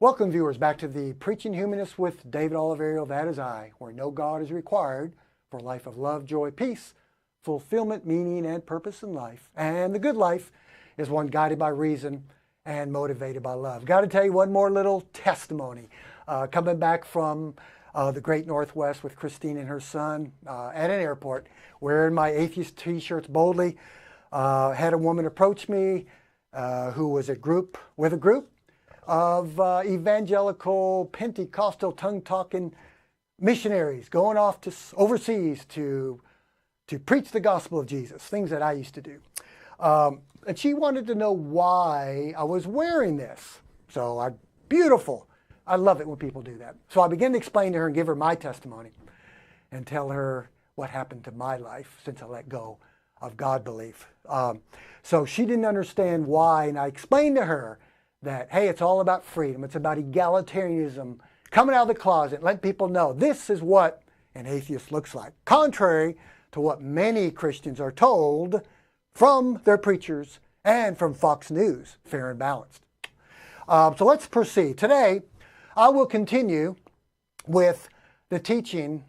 Welcome, viewers, back to the Preaching Humanist with David Oliverio, that is I, where no God is required for a life of love, joy, peace, fulfillment, meaning, and purpose in life. And the good life is one guided by reason and motivated by love. Got to tell you one more little testimony. Coming back from the great Northwest with Christine and her son at an airport, wearing my atheist t-shirts boldly, had a woman approach me who was with a group of evangelical, Pentecostal, tongue-talking missionaries going off to overseas to preach the gospel of Jesus, things that I used to do. And she wanted to know why I was wearing this. Beautiful. I love it when people do that. So I began to explain to her and give her my testimony and tell her what happened to my life since I let go of God belief. So she didn't understand why, and I explained to her that, hey, it's all about freedom. It's about egalitarianism, coming out of the closet, letting people know this is what an atheist looks like, contrary to what many Christians are told from their preachers and from Fox News, fair and balanced. So let's proceed. Today, I will continue with the teaching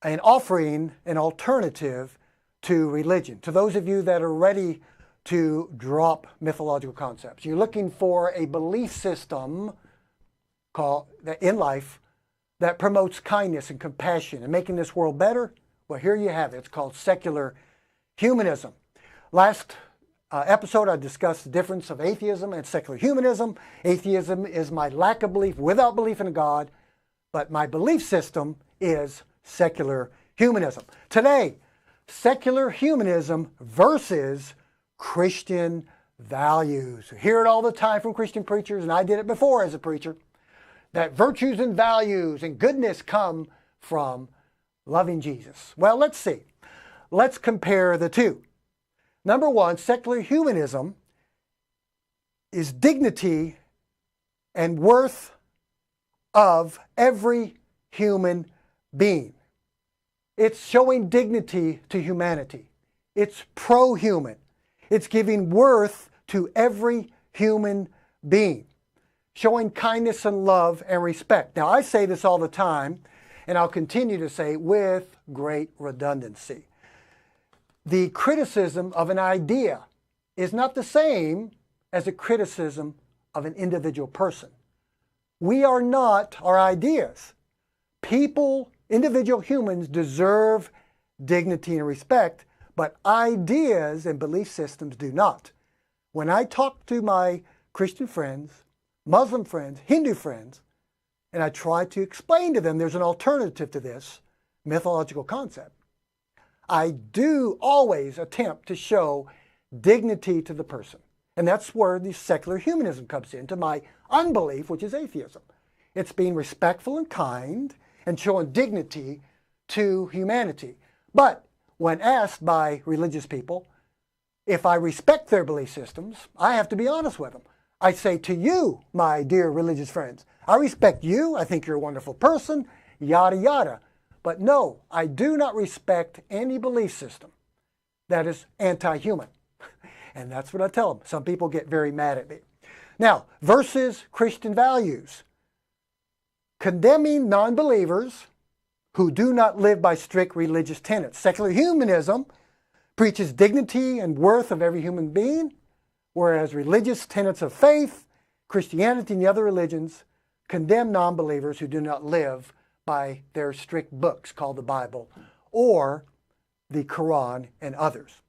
and offering an alternative to religion. To those of you that are ready to drop mythological concepts. You're looking for a belief system in life that promotes kindness and compassion and making this world better. Well, here you have it. It's called Secular Humanism. Last episode, I discussed the difference of atheism and secular humanism. Atheism is my lack of belief, without belief in God, but my belief system is secular humanism. Today, secular humanism versus Christian values. You hear it all the time from Christian preachers, and I did it before as a preacher, that virtues and values and goodness come from loving Jesus. Well, let's see. Let's compare the two. Number one, secular humanism is dignity and worth of every human being. It's showing dignity to humanity. It's pro-human. It's giving worth to every human being, showing kindness and love and respect. Now, I say this all the time, and I'll continue to say with great redundancy. The criticism of an idea is not the same as a criticism of an individual person. We are not our ideas. People, individual humans, deserve dignity and respect, but ideas and belief systems do not. When I talk to my Christian friends, Muslim friends, Hindu friends, and I try to explain to them there's an alternative to this mythological concept, I do always attempt to show dignity to the person. And that's where the secular humanism comes into my unbelief, which is atheism. It's being respectful and kind and showing dignity to humanity. But when asked by religious people if I respect their belief systems, I have to be honest with them. I say to you, my dear religious friends, I respect you. I think you're a wonderful person, yada, yada. But no, I do not respect any belief system that is anti-human. And that's what I tell them. Some people get very mad at me. Now, versus Christian values. Condemning non-believers who do not live by strict religious tenets. Secular humanism preaches dignity and worth of every human being, whereas religious tenets of faith, Christianity and the other religions condemn non-believers who do not live by their strict books called the Bible or the Quran and others.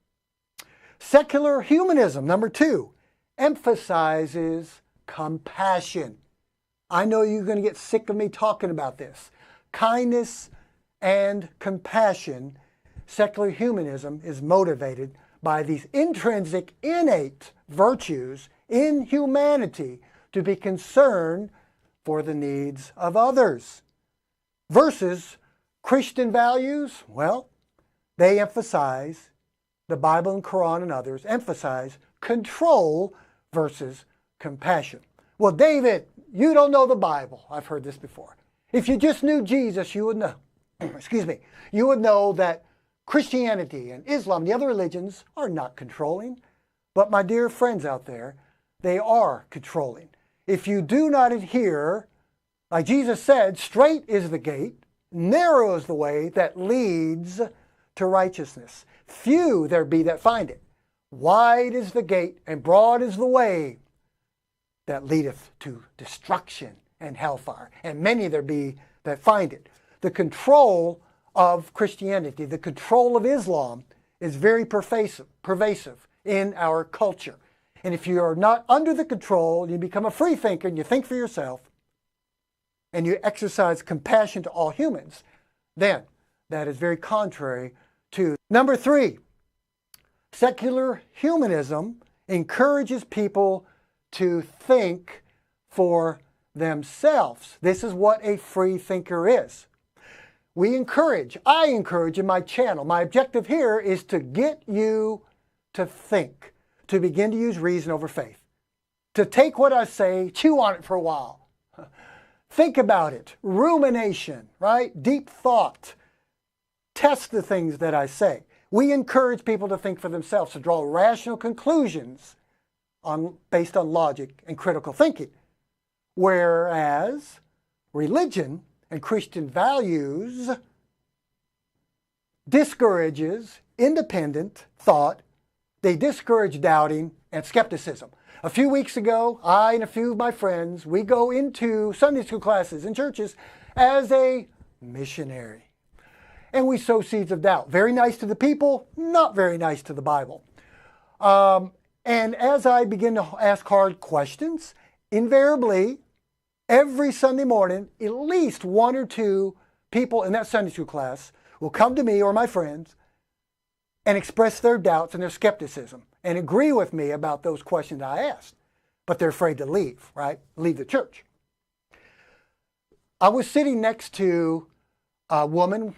Secular humanism, number two, emphasizes compassion. I know you're going to get sick of me talking about this. Kindness and compassion. Secular humanism is motivated by these intrinsic, innate virtues in humanity to be concerned for the needs of others. Versus Christian values, well, they emphasize, the Bible and Quran and others emphasize control versus compassion. Well, David, you don't know the Bible. I've heard this before. If you just knew Jesus, you would know, you would know that Christianity and Islam and the other religions are not controlling. But my dear friends out there, they are controlling. if you do not adhere, like Jesus said, straight is the gate, narrow is the way that leads to righteousness. Few there be that find it. Wide is the gate and broad is the way that leadeth to destruction and hellfire, and many there be that find it. The control of Christianity, the control of Islam is very pervasive in our culture. And if you are not under the control, you become a free thinker and you think for yourself, and you exercise compassion to all humans, then that is very contrary to. Number 3, secular humanism encourages people to think for themselves. This is what a free thinker is. I encourage in my channel, my objective here is to get you to think, to begin to use reason over faith, to take what I say, chew on it for a while, think about it, rumination, right? Deep thought, test the things that I say. We encourage people to think for themselves, to draw rational conclusions based on logic and critical thinking. Whereas religion and Christian values discourages independent thought. They discourage doubting and skepticism. A few weeks ago, I and a few of my friends, we go into Sunday school classes in churches as a missionary. And we sow seeds of doubt. Very nice to the people, not very nice to the Bible. And as I begin to ask hard questions, invariably, every Sunday morning, at least 1 or 2 people in that Sunday school class will come to me or my friends and express their doubts and their skepticism and agree with me about those questions I asked. But they're afraid to leave, right? Leave the church. I was sitting next to a woman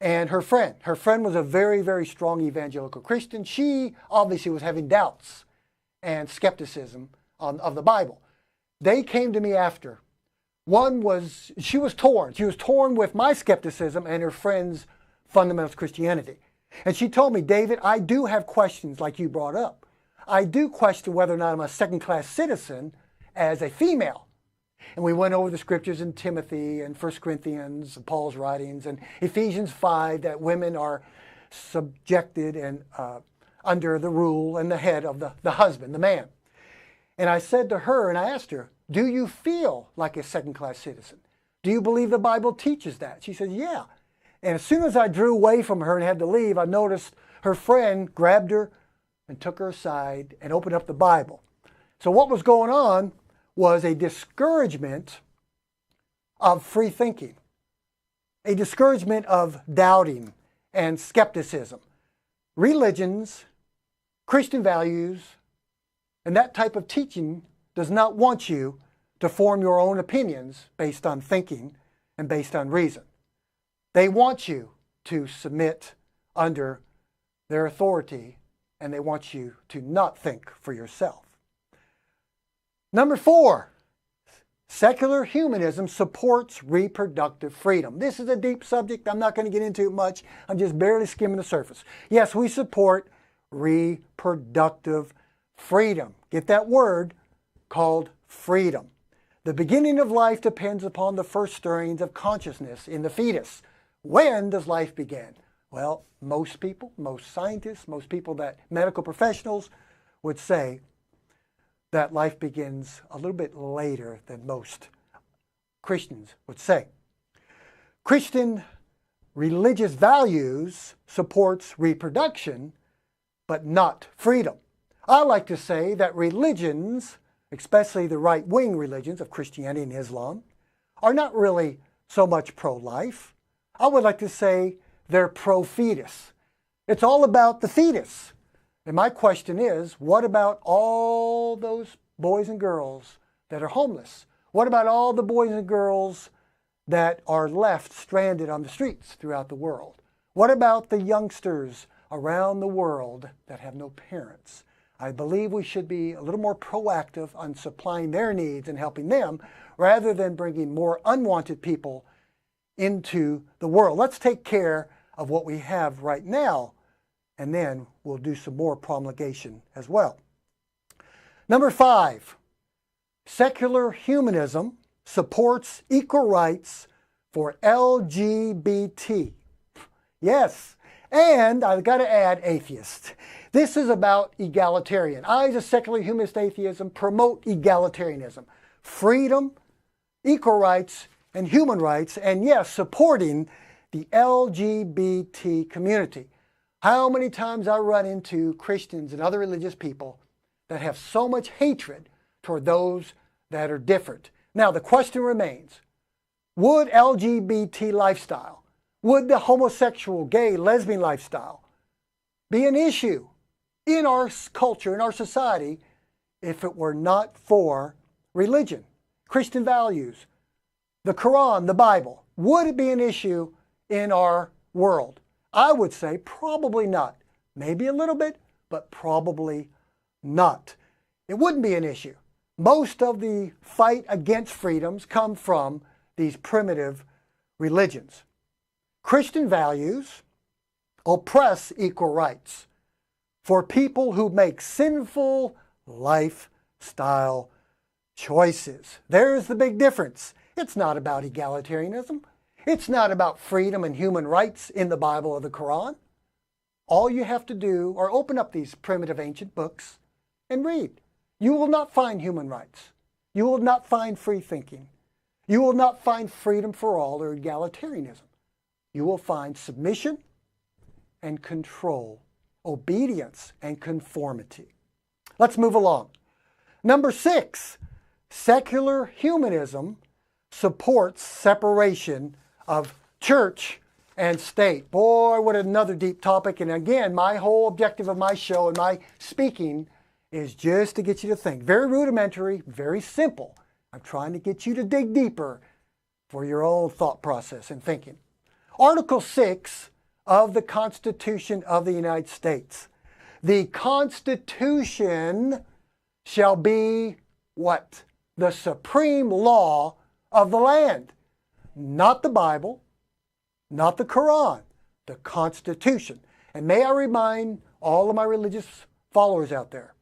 and her friend. Her friend was a very, very strong evangelical Christian. She obviously was having doubts and skepticism of the Bible. They came to me after. She was torn. She was torn with my skepticism and her friend's fundamentalist Christianity. And she told me, David, I do have questions like you brought up. I do question whether or not I'm a second-class citizen as a female. And we went over the scriptures in Timothy and 1 Corinthians, and Paul's writings, and Ephesians 5, that women are subjected and under the rule and the head of the husband, the man. And I said to her, and I asked her, do you feel like a second-class citizen? Do you believe the Bible teaches that? She said, yeah. And as soon as I drew away from her and had to leave, I noticed her friend grabbed her and took her aside and opened up the Bible. So what was going on was a discouragement of free thinking, a discouragement of doubting and skepticism. Religions, Christian values, and that type of teaching does not want you to form your own opinions based on thinking and based on reason. They want you to submit under their authority, and they want you to not think for yourself. Number 4, secular humanism supports reproductive freedom. This is a deep subject. I'm not going to get into it much. I'm just barely skimming the surface. Yes, we support reproductive freedom. Get that word called freedom. The beginning of life depends upon the first stirrings of consciousness in the fetus. When does life begin? Well, most people, most scientists, most people that medical professionals would say that life begins a little bit later than most Christians would say. Christian religious values supports reproduction, but not freedom. I like to say that religions, especially the right-wing religions of Christianity and Islam, are not really so much pro-life. I would like to say they're pro-fetus. It's all about the fetus. And my question is, what about all those boys and girls that are homeless? What about all the boys and girls that are left stranded on the streets throughout the world? What about the youngsters around the world that have no parents? I believe we should be a little more proactive on supplying their needs and helping them rather than bringing more unwanted people into the world. Let's take care of what we have right now, and then we'll do some more promulgation as well. Number 5, Secular humanism supports equal rights for LGBT. Yes, and I've got to add atheist. This is about egalitarian. I, as a secular humanist atheism, promote egalitarianism, freedom, equal rights, and human rights, and yes, supporting the LGBT community. How many times I run into Christians and other religious people that have so much hatred toward those that are different. Now, the question remains, would LGBT lifestyle, would the homosexual, gay, lesbian lifestyle be an issue in our culture, in our society, if it were not for religion, Christian values, the Quran, the Bible? Would it be an issue in our world? I would say probably not. Maybe a little bit, but probably not. It wouldn't be an issue. Most of the fight against freedoms come from these primitive religions. Christian values oppress equal rights for people who make sinful lifestyle choices. There's the big difference. It's not about egalitarianism. It's not about freedom and human rights in the Bible or the Quran. All you have to do are open up these primitive ancient books and read. You will not find human rights. You will not find free thinking. You will not find freedom for all or egalitarianism. You will find submission and control, obedience and conformity. Let's move along. Number 6, secular humanism supports separation of church and state. Boy, what another deep topic. And again, my whole objective of my show and my speaking is just to get you to think. Very rudimentary, very simple. I'm trying to get you to dig deeper for your own thought process and thinking. Article 6 of the Constitution of the United States. The Constitution shall be what? The supreme law of the land. Not the Bible, not the Quran, the Constitution. And may I remind all of my religious followers out there,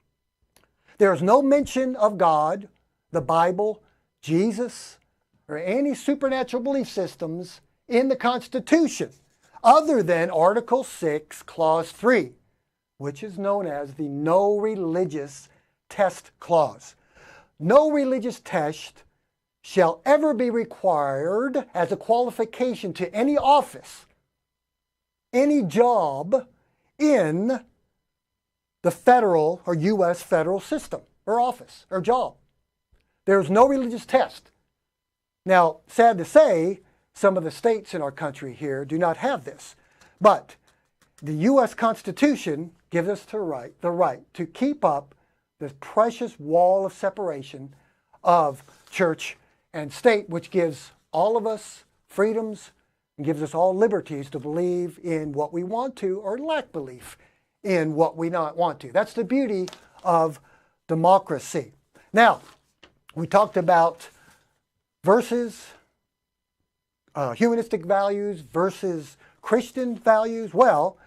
there is no mention of God, the Bible, Jesus, or any supernatural belief systems in the Constitution, other than Article 6, Clause 3, which is known as the No Religious Test Clause. No religious test shall ever be required as a qualification to any office, any job in the federal or U.S. federal system or office or job. There's no religious test. Now, sad to say, some of the states in our country here do not have this, but the U.S. Constitution gives us the right to keep up this precious wall of separation of church and state, which gives all of us freedoms and gives us all liberties to believe in what we want to or lack belief in what we not want to. That's the beauty of democracy. Now, we talked about versus humanistic values versus Christian values. Well,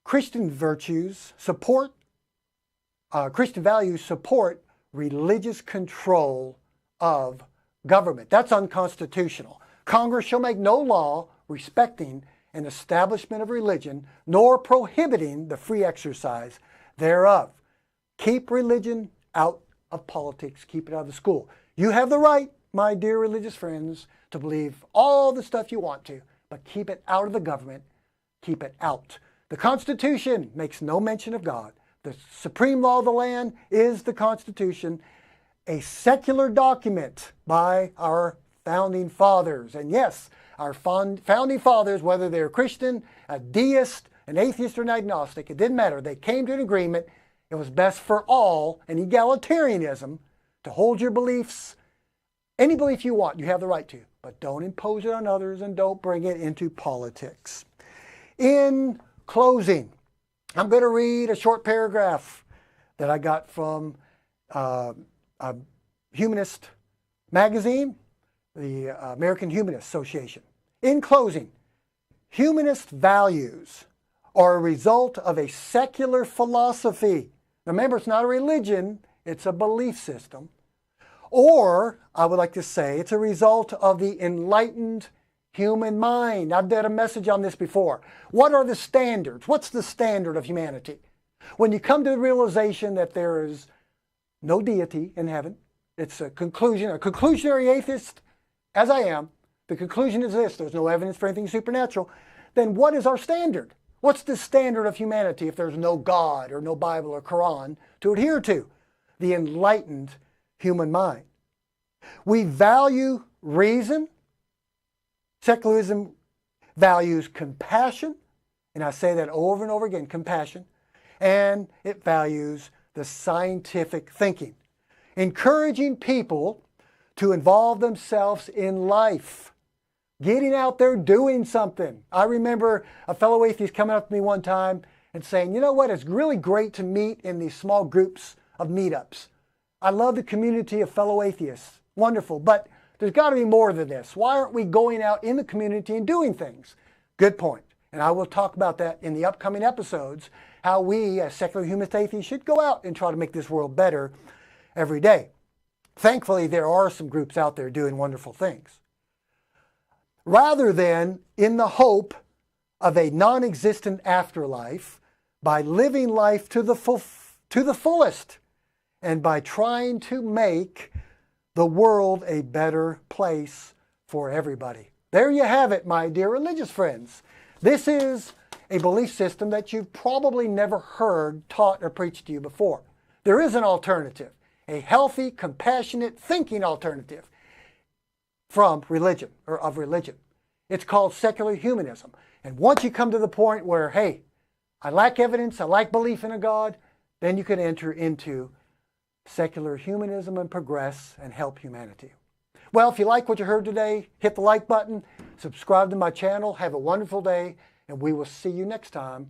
Christian values support religious control of government. That's unconstitutional. Congress shall make no law respecting an establishment of religion, nor prohibiting the free exercise thereof. Keep religion out of politics. Keep it out of the school. You have the right, my dear religious friends, to believe all the stuff you want to, but keep it out of the government. Keep it out. The Constitution makes no mention of God. The supreme law of the land is the Constitution, a secular document by our founding fathers. And yes, our founding fathers, whether they're Christian, a deist, an atheist, or an agnostic, it didn't matter. They came to an agreement. It was best for all, an egalitarianism, to hold your beliefs, any belief you want, you have the right to, but don't impose it on others and don't bring it into politics. In closing, I'm going to read a short paragraph that I got from a humanist magazine, the American Humanist Association. In closing, humanist values are a result of a secular philosophy. Remember, it's not a religion, it's a belief system, Or, I would like to say, it's a result of the enlightened human mind. I've done a message on this before. What are the standards? What's the standard of humanity? When you come to the realization that there is no deity in heaven, it's a conclusionary atheist, as I am, the conclusion is this: there's no evidence for anything supernatural. Then what is our standard? What's the standard of humanity if there's no God or no Bible or Quran to adhere to? The enlightened human mind. We value reason. Secularism values compassion, and I say that over and over again, compassion, and it values the scientific thinking, encouraging people to involve themselves in life, getting out there doing something. I remember a fellow atheist coming up to me one time and saying, you know what, it's really great to meet in these small groups of meetups. I love the community of fellow atheists. Wonderful, but there's got to be more than this. Why aren't we going out in the community and doing things? Good point. And I will talk about that in the upcoming episodes, how we as secular humanist atheists should go out and try to make this world better every day. Thankfully, there are some groups out there doing wonderful things. Rather than in the hope of a non-existent afterlife, by living life to the fullest, and by trying to make the world a better place for everybody. There you have it, my dear religious friends. This is a belief system that you've probably never heard taught or preached to you before. There is an alternative, a healthy, compassionate, thinking alternative from religion, or of religion. It's called secular humanism. And once you come to the point where, hey, I lack evidence, I lack belief in a God, then you can enter into secular humanism and progress and help humanity. Well, if you like what you heard today, hit the like button, subscribe to my channel, have a wonderful day, and we will see you next time